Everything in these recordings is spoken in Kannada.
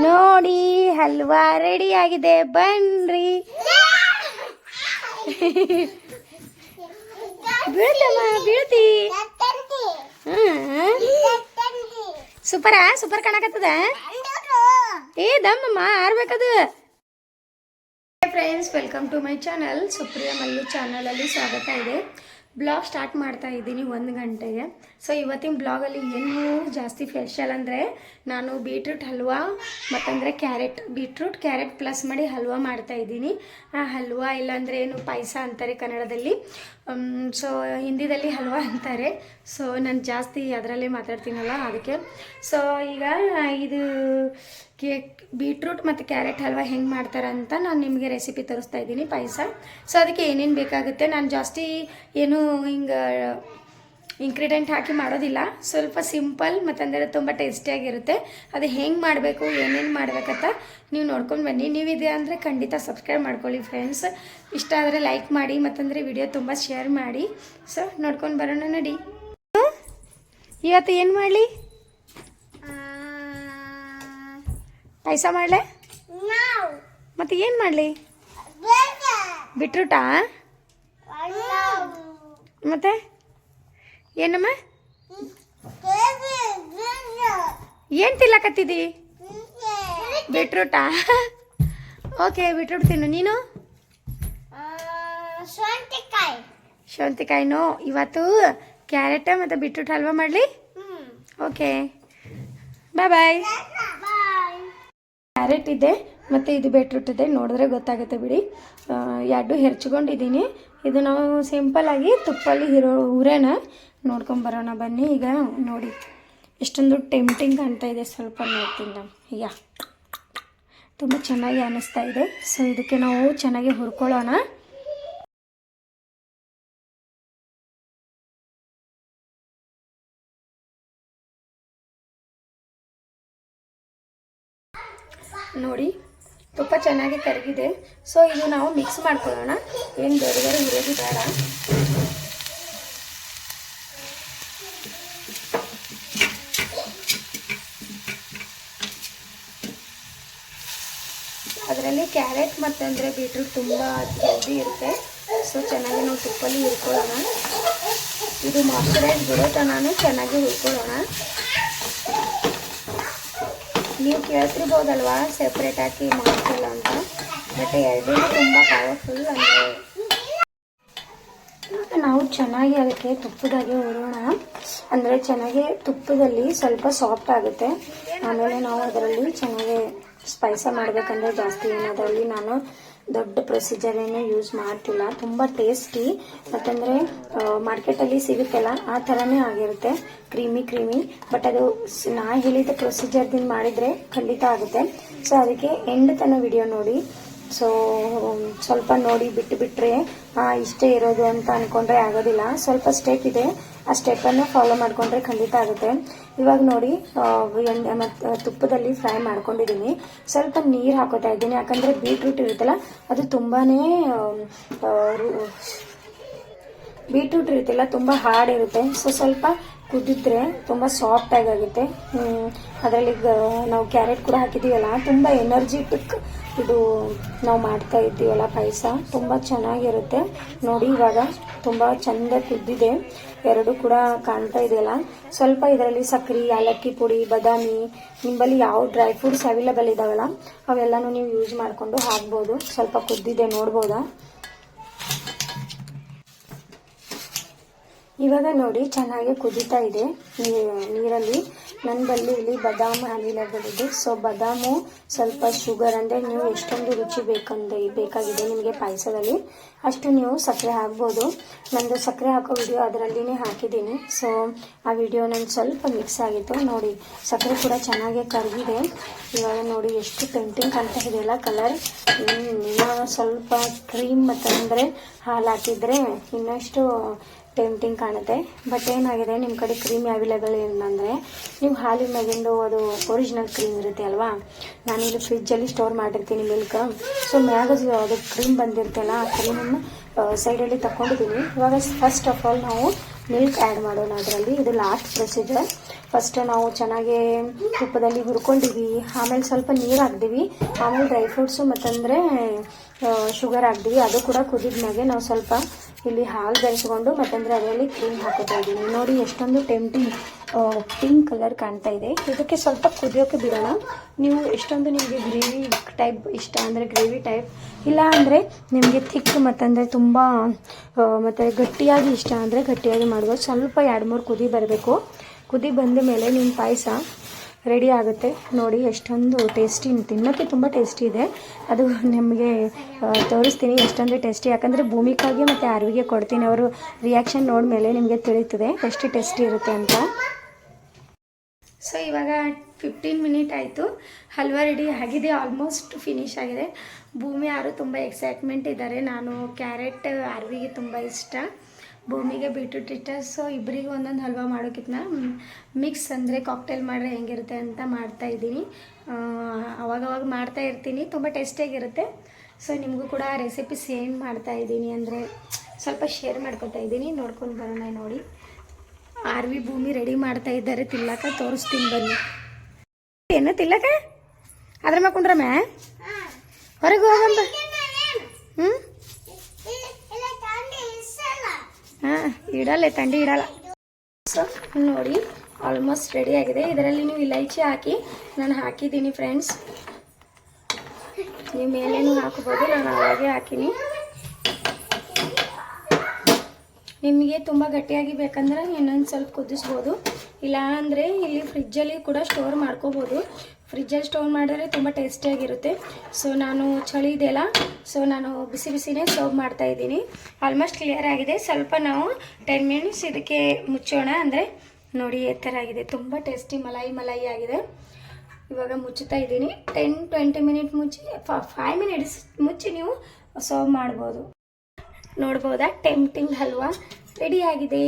ನೋಡಿ ಹಲ್ವಾ ರೆಡಿ ಆಗಿದೆ, ಬನ್ರಿ. ಬೀಳ್ತಮ್ಮ, ಬೀಳ್ತಿ. ಸೂಪರ್ ಕಾಣಕತ್ತದ. ಏ ದಮ್ಮಮ್ಮ ಆರ್ಬೇಕದು. Friends, welcome to my channel. Supriya Mallu ಚಾನಲಲ್ಲಿ ಸ್ವಾಗತ ಇದೆ. ಬ್ಲಾಗ್ ಸ್ಟಾರ್ಟ್ ಮಾಡ್ತಾ ಇದ್ದೀನಿ 1 ಗಂಟೆಗೆ. ಸೊ ಇವತ್ತಿನ ಬ್ಲಾಗಲ್ಲಿ ಏನು ಜಾಸ್ತಿ ಸ್ಪೆಷಲ್ ಅಂದರೆ, ನಾನು ಬೀಟ್ರೂಟ್ ಹಲ್ವಾ ಮತ್ತಂದರೆ ಬೀಟ್ರೂಟ್ ಕ್ಯಾರೆಟ್ ಪ್ಲಸ್ ಮಾಡಿ ಹಲ್ವಾ ಮಾಡ್ತಾ ಇದ್ದೀನಿ. ಆ ಹಲ್ವಾ ಇಲ್ಲಾಂದರೆ ಏನು ಪಾಯಸ ಅಂತಾರೆ ಕನ್ನಡದಲ್ಲಿ, ಸೊ ಹಿಂದಿದಲ್ಲಿ ಹಲ್ವಾ ಅಂತಾರೆ. ಸೊ ನಾನು ಜಾಸ್ತಿ ಅದರಲ್ಲೇ ಮಾತಾಡ್ತೀನಲ್ಲ ಅದಕ್ಕೆ. ಸೊ ಈಗ ಇದು ಬೀಟ್ರೂಟ್ ಮತ್ತು ಕ್ಯಾರೆಟ್ ಹಲ್ವಾ ಹೆಂಗೆ ಮಾಡ್ತಾರೆ ಅಂತ ನಾನು ನಿಮಗೆ ರೆಸಿಪಿ ತೋರಿಸ್ತಾ ಇದ್ದೀನಿ, ಪಾಯಸ. ಸೊ ಅದಕ್ಕೆ ಏನೇನು ಬೇಕಾಗುತ್ತೆ, ನಾನು ಜಾಸ್ತಿ ಏನು ಹಿಂಗೆ ಇಂಗ್ರೀಡಿಯೆಂಟ್ ಹಾಕಿ ಮಾಡೋದಿಲ್ಲ. ಸ್ವಲ್ಪ ಸಿಂಪಲ್ ಮತ್ತಂದರೆ ತುಂಬ ಟೇಸ್ಟಿಯಾಗಿರುತ್ತೆ. ಅದು ಹೆಂಗೆ ಮಾಡಬೇಕು, ಏನೇನು ಮಾಡಬೇಕಂತ ನೀವು ನೋಡ್ಕೊಂಡು ಬನ್ನಿ. ನೀವಿದೆ ಅಂದರೆ ಖಂಡಿತ ಸಬ್ಸ್ಕ್ರೈಬ್ ಮಾಡ್ಕೊಳ್ಳಿ ಫ್ರೆಂಡ್ಸ್. ಇಷ್ಟ ಆದರೆ ಲೈಕ್ ಮಾಡಿ, ಮತ್ತಂದರೆ ವಿಡಿಯೋ ತುಂಬ ಶೇರ್ ಮಾಡಿ. ಸೊ ನೋಡ್ಕೊಂಡು ಬರೋಣ, ನಡಿ. ಇವತ್ತು ಏನು ಮಾಡಲಿ? ಪಾಯಸ ಮಾಡಲೆ? ಮತ್ತೆ ಏನು ಮಾಡಲಿ? ಬೀಟ್ರೂಟಾ? ಮತ್ತೆ ಏನಮ್ಮ ಏನು ತಿಲ್ಲಕತ್ತಿದ್ದಿ? ಬೀಟ್ರೂಟಾ? ಓಕೆ, ಬೀಟ್ರೂಟ್ ತಿನ್ನು. ನೀನು? ಶೌಂತಿಕಾಯಿನೋ? ಇವತ್ತು ಕ್ಯಾರೆಟ್ ಮತ್ತು ಬೀಟ್ರೂಟ್ ಹಲ್ವಾ ಮಾಡಲಿ? ಓಕೆ, ಬಾಯ್ ಬಾಯ್. ಕ್ಯಾರೆಟ್ ಇದೆ ಮತ್ತು ಇದು ಬೀಟ್ರೂಟ್ ಇದೆ, ನೋಡಿದ್ರೆ ಗೊತ್ತಾಗುತ್ತೆ ಬಿಡಿ. ಎರಡು ಹೆರ್ಚ್ಕೊಂಡಿದ್ದೀನಿ. ಇದು ನಾವು ಸಿಂಪಲ್ಲಾಗಿ ತುಪ್ಪಲ್ಲಿ ಹುರೇನ ನೋಡ್ಕೊಂಬರೋಣ ಬನ್ನಿ. ಈಗ ನೋಡಿ ಎಷ್ಟೊಂದು ಟೆಂಪ್ಟಿಂಗ್ ಕಾಣ್ತಾ ಇದೆ. ಸ್ವಲ್ಪ ನೋಡ್ತೀನಿ ನಾನು. ಈಗ ತುಂಬ ಚೆನ್ನಾಗಿ ಅನ್ನಿಸ್ತಾ ಇದೆ. ಸೊ ಇದಕ್ಕೆ ನಾವು ಚೆನ್ನಾಗಿ ಹುರ್ಕೊಳ್ಳೋಣ. ನೋಡಿ ತುಪ್ಪ ಚೆನ್ನಾಗಿ ಕರಗಿದೆ. ಸೊ ಇದು ನಾವು ಮಿಕ್ಸ್ ಮಾಡ್ಕೊಳ್ಳೋಣ. ಏನು ಬೇರೆ ಬೇರೆ ಹುರಿಯೋದು ಬೇಡ. ಅದರಲ್ಲಿ ಕ್ಯಾರೆಟ್ ಮತ್ತಂದರೆ ಬೀಟ್ರೂಟ್ ತುಂಬ ಹೆಲ್ದಿ ಇರುತ್ತೆ. ಸೊ ಚೆನ್ನಾಗಿ ನಾವು ತುಪ್ಪಲ್ಲಿ ಹುರ್ಕೊಳ್ಳೋಣ. ಇದು ಮಾಯ್ಶ್ಚರೈಸ್ ಬಿಡೋ ತನಕ ಚೆನ್ನಾಗಿ ಹುರ್ಕೊಳ್ಳೋಣ. ನೀವು ಕೇಳ್ತಿರ್ಬೋದಲ್ವಾ ಸೆಪ್ರೇಟ್ ಹಾಕಿ ಮಾಡ್ತಿಲ್ಲ ಅಂತ, ಬಟ್ ಎರಡೂ ತುಂಬ ಪವರ್ಫುಲ್. ಅಂದರೆ ನಾವು ಚೆನ್ನಾಗಿ ಅದಕ್ಕೆ ತುಪ್ಪದಾಗೆ ಹುರೋಣ. ಅಂದರೆ ಚೆನ್ನಾಗಿ ತುಪ್ಪದಲ್ಲಿ ಸ್ವಲ್ಪ ಸಾಫ್ಟ್ ಆಗುತ್ತೆ. ಆಮೇಲೆ ನಾವು ಅದರಲ್ಲಿ ಚೆನ್ನಾಗಿ ಸ್ಪೈಸ ಮಾಡಬೇಕಂದ್ರೆ ಜಾಸ್ತಿ ಏನದರಲ್ಲಿ ನಾನು ದೊಡ್ಡ ಪ್ರೊಸೀಜರ್ ಏನು ಯೂಸ್ ಮಾಡ್ತಿಲ್ಲ. ತುಂಬ ಟೇಸ್ಟಿ, ಮತ್ತಂದರೆ ಮಾರ್ಕೆಟಲ್ಲಿ ಸಿಗುತ್ತಲ್ಲ ಆ ಥರನೇ ಆಗಿರುತ್ತೆ, ಕ್ರೀಮಿ. ಬಟ್ ಅದು ನಾ ಹೇಳಿದ ಪ್ರೊಸೀಜರ್ದಿಂದ ಮಾಡಿದರೆ ಖಂಡಿತ ಆಗುತ್ತೆ. ಸೊ ಅದಕ್ಕೆ ಎಂಡ್ ತನಕ ವಿಡಿಯೋ ನೋಡಿ. ಸೊ ಸ್ವಲ್ಪ ನೋಡಿ ಬಿಟ್ಟರೆ ಇಷ್ಟೇ ಇರೋದು ಅಂತ ಅಂದ್ಕೊಂಡ್ರೆ ಆಗೋದಿಲ್ಲ. ಸ್ವಲ್ಪ ಸ್ಟೆಪ್ ಇದೆ, ಆ ಸ್ಟೆಪ್ಪನ್ನು ಫಾಲೋ ಮಾಡಿಕೊಂಡ್ರೆ ಖಂಡಿತ ಆಗುತ್ತೆ. ಇವಾಗ ನೋಡಿ ಎಣ್ಣೆ ಮತ್ತು ತುಪ್ಪದಲ್ಲಿ ಫ್ರೈ ಮಾಡ್ಕೊಂಡಿದ್ದೀನಿ. ಸ್ವಲ್ಪ ನೀರು ಹಾಕೋತಾ ಇದ್ದೀನಿ, ಯಾಕಂದರೆ ಬೀಟ್ರೂಟ್ ಇರುತ್ತಲ್ಲ ಅದು ಬೀಟ್ರೂಟ್ ಇರುತ್ತಲ್ಲ ತುಂಬ ಹಾರ್ಡ್ ಇರುತ್ತೆ. ಸೊ ಸ್ವಲ್ಪ ಕುದಿದ್ರೆ ತುಂಬ ಸಾಫ್ಟಾಗಿ ಆಗುತ್ತೆ. ಅದರಲ್ಲಿ ನಾವು ಕ್ಯಾರೆಟ್ ಕೂಡ ಹಾಕಿದ್ದೀವಲ್ಲ, ತುಂಬ ಎನರ್ಜಿಟಿಕ್ ಇದು ನಾವು ಮಾಡ್ತಾ ಇದ್ದೀವಲ್ಲ ಪಾಯಸ, ತುಂಬ ಚೆನ್ನಾಗಿರುತ್ತೆ. ನೋಡಿ ಇವಾಗ ತುಂಬ ಚೆಂದ ಕುದ್ದಿದೆ, ಎರಡು ಕೂಡ ಕಾಣ್ತಾ ಇದೆಯಲ್ಲ. ಸ್ವಲ್ಪ ಇದರಲ್ಲಿ ಸಕ್ಕರೆ, ಏಲಕ್ಕಿ ಪುಡಿ, ಬಾದಾಮಿ, ನಿಮ್ಮಲ್ಲಿ ಯಾವ ಡ್ರೈ ಫ್ರೂಟ್ಸ್ ಅವೈಲೇಬಲ್ ಇದಾವಲ್ಲ ಅವೆಲ್ಲನೂ ನೀವು ಯೂಸ್ ಮಾಡಿಕೊಂಡು ಹಾಕ್ಬೋದು. ಸ್ವಲ್ಪ ಕುದ್ದಿದೆ, ನೋಡ್ಬೋದಾ? ಇವಾಗ ನೋಡಿ ಚೆನ್ನಾಗಿ ಕುದೀತಾ ಇದೆ ನೀರಲ್ಲಿ. ನನ್ನ ಬಳಿ ಇಲ್ಲಿ ಬಾದಾಮಿ ಅವೈಲೇಬಲ್ ಇದೆ. ಸೊ ಬಾದಾಮು, ಸ್ವಲ್ಪ ಶುಗರ್, ಅಂದರೆ ನೀವು ಎಷ್ಟೊಂದು ರುಚಿ ಬೇಕಾಗಿದೆ ನಿಮಗೆ ಪಾಯಸದಲ್ಲಿ ಅಷ್ಟು ನೀವು ಸಕ್ಕರೆ ಹಾಕ್ಬೋದು. ನಂದು ಸಕ್ಕರೆ ಹಾಕೋ ವಿಡಿಯೋ ಅದರಲ್ಲಿನೇ ಹಾಕಿದ್ದೀನಿ. ಸೊ ಆ ವಿಡಿಯೋ ನನ್ನ ಸ್ವಲ್ಪ ಮಿಕ್ಸ್ ಆಗಿತ್ತು. ನೋಡಿ ಸಕ್ಕರೆ ಕೂಡ ಚೆನ್ನಾಗಿ ಕರಗಿದೆ. ಇವಾಗ ನೋಡಿ ಎಷ್ಟು ಟೆಂಪ್ಟಿಂಗ್ ಕಾಣ್ತಾ ಇದೆಯಲ್ಲ ಕಲರ್. ಇನ್ನೂ ಸ್ವಲ್ಪ ಕ್ರೀಮ್ ಮತ್ತಂದರೆ ಹಾಲು ಹಾಕಿದರೆ ಇನ್ನಷ್ಟು ಟೆಂಪ್ಟಿಂಗ್ ಕಾಣುತ್ತೆ. ಬಟ್ ಏನಾಗಿದೆ, ನಿಮ್ಮ ಕಡೆ ಕ್ರೀಮ್ ಅವೈಲೇಬಲ್ ಏನಂದರೆ ನೀವು ಹಾಲಿನ ಮ್ಯಾಗಿಂದು ಅದು ಒರಿಜಿನಲ್ ಕ್ರೀಮ್ ಇರುತ್ತೆ ಅಲ್ವಾ. ನಾನಿಲ್ಲಿ ಫ್ರಿಜ್ಜಲ್ಲಿ ಸ್ಟೋರ್ ಮಾಡಿರ್ತೀನಿ ಮಿಲ್ಕ್. ಸೊ ಮ್ಯಾಗ ಅದು ಕ್ರೀಮ್ ಬಂದಿರುತ್ತಲ್ಲ, ಆ ಕ್ರೀಮನ್ನು ಸೈಡಲ್ಲಿ ತಗೊಂಡಿದ್ದೀನಿ. ಇವಾಗ ಫಸ್ಟ್ ಆಫ್ ಆಲ್ ನಾವು ಮಿಲ್ಕ್ ಆ್ಯಡ್ ಮಾಡೋಣ ಅದರಲ್ಲಿ. ಇದು ಲಾಸ್ಟ್ ಪ್ರೊಸೀಜರ್. ಫಸ್ಟ್ ನಾವು ಚೆನ್ನಾಗಿ ತುಪ್ಪದಲ್ಲಿ ಹುರ್ಕೊಂಡಿವಿ, ಆಮೇಲೆ ಸ್ವಲ್ಪ ನೀರು ಹಾಕ್ತೀವಿ, ಆಮೇಲೆ ಡ್ರೈ ಫ್ರೂಟ್ಸು ಮತ್ತಂದರೆ ಶುಗರ್ ಹಾಕ್ತೀವಿ. ಅದು ಕೂಡ ಕುದಿದ್ಮೇಲೆ ನಾವು ಸ್ವಲ್ಪ ಇಲ್ಲಿ ಹಾಲು ಬೆರೆಸ್ಕೊಂಡು ಮತ್ತಂದರೆ ಅದರಲ್ಲಿ ಕ್ರೀಮ್ ಹಾಕೋತಾ ಇದ್ದೀನಿ. ನೋಡಿ ಎಷ್ಟೊಂದು ಟೆಂಪ್ಟಿಂಗ್ ಪಿಂಕ್ ಕಲರ್ ಕಾಣ್ತಾ ಇದೆ. ಇದಕ್ಕೆ ಸ್ವಲ್ಪ ಕುದಿಯೋಕ್ಕೆ ಬಿಡೋಣ. ನೀವು ಎಷ್ಟೊಂದು ನಿಮಗೆ ಗ್ರೇವಿ ಟೈಪ್ ಇಷ್ಟ ಅಂದರೆ ಗ್ರೇವಿ ಟೈಪ್, ಇಲ್ಲ ಅಂದರೆ ನಿಮಗೆ ಥಿಕ್ ಮತ್ತಂದರೆ ತುಂಬ ಮತ್ತು ಗಟ್ಟಿಯಾಗಿ ಇಷ್ಟ ಅಂದರೆ ಗಟ್ಟಿಯಾಗಿ ಮಾಡ್ಬೋದು. ಸ್ವಲ್ಪ 2-3 ಕುದಿ ಬರಬೇಕು. ಕುದಿ ಬಂದ ಮೇಲೆ ನಿಮ್ಮ ಪಾಯಸ ರೆಡಿ ಆಗುತ್ತೆ. ನೋಡಿ ಎಷ್ಟೊಂದು ಟೇಸ್ಟಿ, ತಿನ್ನೋಕ್ಕೆ ತುಂಬ ಟೇಸ್ಟಿ ಇದೆ. ಅದು ನಿಮಗೆ ತೋರಿಸ್ತೀನಿ ಎಷ್ಟೊಂದು ಟೇಸ್ಟಿ. ಯಾಕಂದರೆ ಭೂಮಿಕಾಗೆ ಮತ್ತು ಆರ್ವಿಗೆ ಕೊಡ್ತೀನಿ, ಅವರು ರಿಯಾಕ್ಷನ್ ನೋಡಿದ್ಮೇಲೆ ನಿಮಗೆ ತಿಳಿಯುತ್ತದೆ ಎಷ್ಟು ಟೇಸ್ಟಿ ಇರುತ್ತೆ ಅಂತ. ಸೊ ಇವಾಗ 15 ಮಿನಿಟ್ ಆಯಿತು. ಹಲ್ವಾ ರೆಡಿ ಆಗಿದೆ, ಆಲ್ಮೋಸ್ಟ್ ಫಿನಿಶ್ ಆಗಿದೆ. ಭೂಮಿ ಯಾರು ತುಂಬ ಎಕ್ಸೈಟ್ಮೆಂಟ್ ಇದ್ದಾರೆ. ನಾನು ಕ್ಯಾರೆಟ್ ಆರ್ವಿಗೆ ತುಂಬ ಇಷ್ಟ, ಭೂಮಿಗೆ ಬೀಟ್ರೂಟ್ ಇಷ್ಟ. ಸೊ ಇಬ್ಬರಿಗೆ ಒಂದೊಂದು ಹಲ್ವಾ ಮಾಡೋಕ್ಕಿಂತ ಮಿಕ್ಸ್ ಅಂದರೆ ಕಾಕ್ಟೇಲ್ ಮಾಡ್ರೆ ಹೆಂಗಿರುತ್ತೆ ಅಂತ ಮಾಡ್ತಾಯಿದ್ದೀನಿ. ಅವಾಗವಾಗ ಮಾಡ್ತಾ ಇರ್ತೀನಿ, ತುಂಬ ಟೇಸ್ಟಿಯಾಗಿರುತ್ತೆ. ಸೊ ನಿಮಗೂ ಕೂಡ ಆ ರೆಸಿಪಿ ಸೇಮ್ ಮಾಡ್ತಾಯಿದ್ದೀನಿ, ಅಂದರೆ ಸ್ವಲ್ಪ ಶೇರ್ ಮಾಡ್ಕೊತಾ ಇದ್ದೀನಿ, ನೋಡ್ಕೊಂಡು ಬರೋಣ. ನೋಡಿ ಆರ್ವಿ ಭೂಮಿ ರೆಡಿ ಮಾಡ್ತಾ ಇದ್ದಾರೆ ತಿಲ್ಲಕ, ತೋರಿಸ್ತೀನಿ ಬನ್ನಿ. ಏನು ತಿಲ್ಲಕ ಅದ್ರ ಮಾಡ್ಕೊಂಡ್ರಮ್ಮ ಹೊರಗೆ ಹೋಗಂಬ. ಹಾಂ ಇಡಲ್ಲ, ಥಂಡಿ ಇಡಲ್ಲ. ಸೊ ನೋಡಿ ಆಲ್ಮೋಸ್ಟ್ ರೆಡಿ ಆಗಿದೆ. ಇದರಲ್ಲಿ ನೀವು ಇಲೈಚಿ ಹಾಕಿ, ನಾನು ಹಾಕಿದ್ದೀನಿ ಫ್ರೆಂಡ್ಸ್. ನೀವು ಮೇಲೇನು ಹಾಕ್ಬೋದು, ನಾನು ಅವಾಗೆ ಹಾಕೀನಿ. ನಿಮಗೆ ತುಂಬ ಗಟ್ಟಿಯಾಗಿ ಬೇಕಂದ್ರೆ ಇನ್ನೊಂದು ಸ್ವಲ್ಪ ಕುದಿಸ್ಬೋದು, ಇಲ್ಲ ಅಂದರೆ ಇಲ್ಲಿ ಫ್ರಿಜ್ಜಲ್ಲಿ ಕೂಡ ಸ್ಟೋರ್ ಮಾಡ್ಕೋಬೋದು. ಫ್ರಿಜ್ಜಲ್ಲಿ ಸ್ಟೋರ್ ಮಾಡಿದ್ರೆ ತುಂಬ ಟೇಸ್ಟಿಯಾಗಿರುತ್ತೆ. ಸೊ ನಾನು ಚಳಿ ಇದೆಯಲ್ಲ, ಸೊ ನಾನು ಬಿಸಿ ಬಿಸಿನೇ ಸರ್ವ್ ಮಾಡ್ತಾಯಿದ್ದೀನಿ. ಆಲ್ಮೋಸ್ಟ್ ಕ್ಲಿಯರ್ ಆಗಿದೆ. ಸ್ವಲ್ಪ ನಾವು 10 ಮಿನಿಟ್ಸ್ ಇದಕ್ಕೆ ಮುಚ್ಚೋಣ. ಅಂದರೆ ನೋಡಿ ಈ ಥರ ಆಗಿದೆ, ತುಂಬ ಟೇಸ್ಟಿ ಮಲಾಯಿ ಆಗಿದೆ. ಇವಾಗ ಮುಚ್ಚುತ್ತಾ ಇದ್ದೀನಿ. 10-20 ಮಿನಿಟ್ ಮುಚ್ಚಿ 5 ಮಿನಿಟ್ಸ್ ಮುಚ್ಚಿ ನೀವು ಸರ್ವ್ ಮಾಡ್ಬೋದು. ನೋಡ್ಬೋದಾ, ಟೆಂಪ್ಟಿಂಗ್ ಹಲ್ವಾ ರೆಡಿ ಆಗಿದೆ.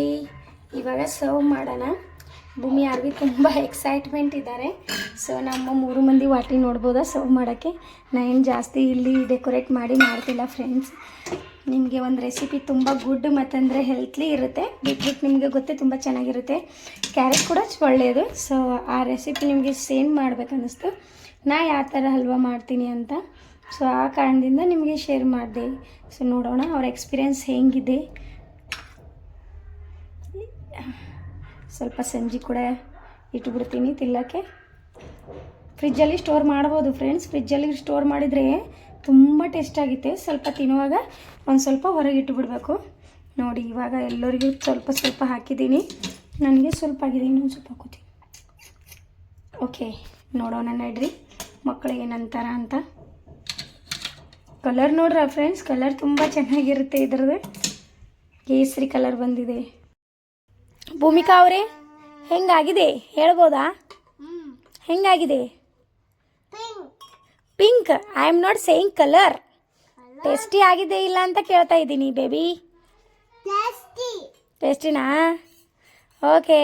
ಇವಾಗ ಸರ್ವ್ ಮಾಡೋಣ. ಭೂಮಿ ಆರ್ವಿ ತುಂಬ ಎಕ್ಸೈಟ್ಮೆಂಟ್ ಇದ್ದಾರೆ. ಸೊ ನಮ್ಮ 3 ಮಂದಿ ವಾಟಿ ನೋಡ್ಬೋದಾ ಸರ್ವ್ ಮಾಡೋಕ್ಕೆ. ನಾನು ಜಾಸ್ತಿ ಇಲ್ಲಿ ಡೆಕೋರೇಟ್ ಮಾಡಿ ಮಾಡ್ತಿಲ್ಲ ಫ್ರೆಂಡ್ಸ್. ನಿಮಗೆ ಒಂದು ರೆಸಿಪಿ ತುಂಬ ಗುಡ್ ಮತ್ತಂದರೆ ಹೆಲ್ತ್ಲಿ ಇರುತ್ತೆ. ಬೀಟ್ರೂಟ್ ನಿಮಗೆ ಗೊತ್ತೇ ತುಂಬ ಚೆನ್ನಾಗಿರುತ್ತೆ, ಕ್ಯಾರೆಟ್ ಕೂಡ ಒಳ್ಳೆಯದು. ಸೊ ಆ ರೆಸಿಪಿ ನಿಮಗೆ ಸೇಮ್ ಮಾಡ್ಬೇಕು ಅನ್ನಿಸ್ತು, ನಾ ಯಾವ ಥರ ಹಲ್ವಾ ಮಾಡ್ತೀನಿ ಅಂತ. ಸೊ ಆ ಕಾರಣದಿಂದ ನಿಮಗೆ ಶೇರ್ ಮಾಡಿದೆ. ಸೊ ನೋಡೋಣ ಅವ್ರ ಎಕ್ಸ್ಪೀರಿಯೆನ್ಸ್ ಹೇಗಿದೆ. ಸ್ವಲ್ಪ ಸಂಜೆ ಕೂಡ ಇಟ್ಬಿಡ್ತೀನಿ ತಿನ್ನೋಕ್ಕೆ. ಫ್ರಿಜ್ಜಲ್ಲಿ ಸ್ಟೋರ್ ಮಾಡ್ಬೋದು ಫ್ರೆಂಡ್ಸ್. ಫ್ರಿಜ್ಜಲ್ಲಿ ಸ್ಟೋರ್ ಮಾಡಿದರೆ ತುಂಬ ಟೇಸ್ಟ್ ಆಗುತ್ತೆ. ಸ್ವಲ್ಪ ತಿನ್ನುವಾಗ ಒಂದು ಸ್ವಲ್ಪ ಹೊರಗೆ ಇಟ್ಟುಬಿಡಬೇಕು. ನೋಡಿ ಇವಾಗ ಎಲ್ಲರಿಗೂ ಸ್ವಲ್ಪ ಹಾಕಿದ್ದೀನಿ. ನನಗೆ ಸ್ವಲ್ಪ ಆಗಿದೆ, ಇನ್ನೊಂದು ಸ್ವಲ್ಪ ಹಾಕೋತೀನಿ. ಓಕೆ ನೋಡೋಣ ನಡ್ರಿ ಮಕ್ಕಳಿಗೆ ಏನಂತಾರ ಅಂತ. ಕಲರ್ ನೋಡ್ರ ಫ್ರೆಂಡ್ಸ್, ಕಲರ್ ತುಂಬ ಚೆನ್ನಾಗಿರುತ್ತೆ. ಇದ್ರದ್ದು ಕೇಸರಿ ಕಲರ್ ಬಂದಿದೆ. ಭೂಮಿಕಾ ಅವರೇ ಹೆಂಗಾಗಿದೆ ಹೇಳ್ಬೋದಾ? ಹೆಂಗಾಗಿದೆ? Pink. I am not saying colour. Tasty ಆಗಿದೆ ಇಲ್ಲ ಅಂತ ಕೇಳ್ತಾ ಇದ್ದೀನಿ ಬೇಬಿ. ಟೇಸ್ಟಿನಾ? ಓಕೆ.